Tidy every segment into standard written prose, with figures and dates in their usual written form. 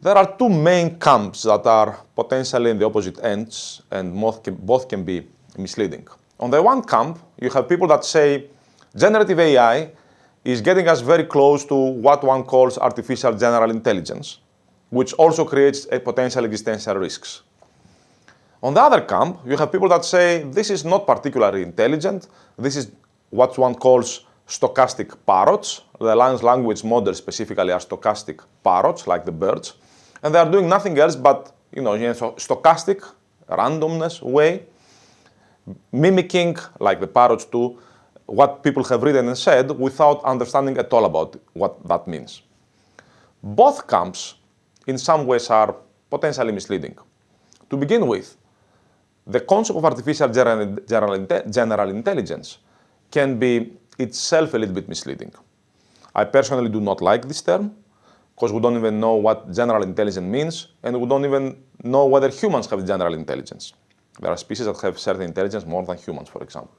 There are two main camps that are potentially in the opposite ends, and both can be misleading. On the one camp, you have people that say generative AI is getting us very close to what one calls artificial general intelligence, which also creates a potential existential risks. On the other camp, you have people that say this is not particularly intelligent, this is what one calls stochastic parrots. The large language models specifically are stochastic parrots, like the birds, and they are doing nothing else but, in a stochastic, randomness way, mimicking, like the parrots do, what people have written and said without understanding at all about what that means. Both camps, in some ways, are potentially misleading. To begin with, the concept of artificial general intelligence can be itself a little bit misleading. I personally do not like this term, because we don't even know what general intelligence means, and we don't even know whether humans have general intelligence. There are species that have certain intelligence more than humans, for example.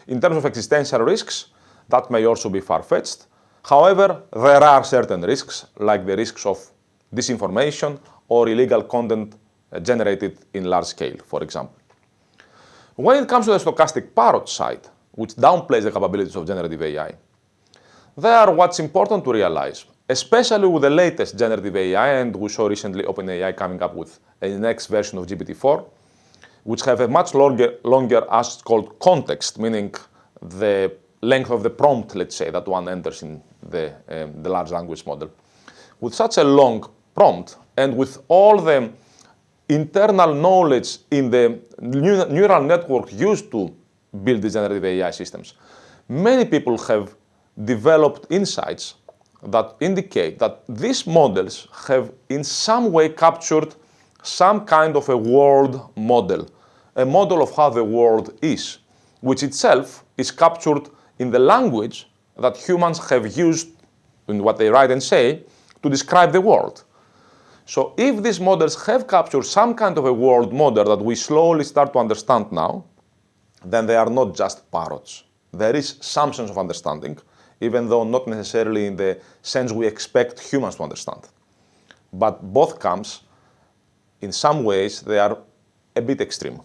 In terms of existential risks, that may also be far-fetched. However, there are certain risks, like the risks of disinformation or illegal content generated in large scale, for example. When it comes to the stochastic parrot side, which downplays the capabilities of generative AI, there what's important to realize, especially with the latest generative AI, and we saw recently OpenAI coming up with a next version of GPT-4, which have a much longer as called context, meaning the length of the prompt, let's say, that one enters in the large language model. With such a long prompt, and with all the internal knowledge in the neural network used to build the generative AI systems, many people have developed insights that indicate that these models have in some way captured some kind of a world model, a model of how the world is, which itself is captured in the language that humans have used in what they write and say to describe the world. So if these models have captured some kind of a world model that we slowly start to understand now, then they are not just parrots. There is some sense of understanding, even though not necessarily in the sense we expect humans to understand. But both camps, in some ways, they are a bit extreme.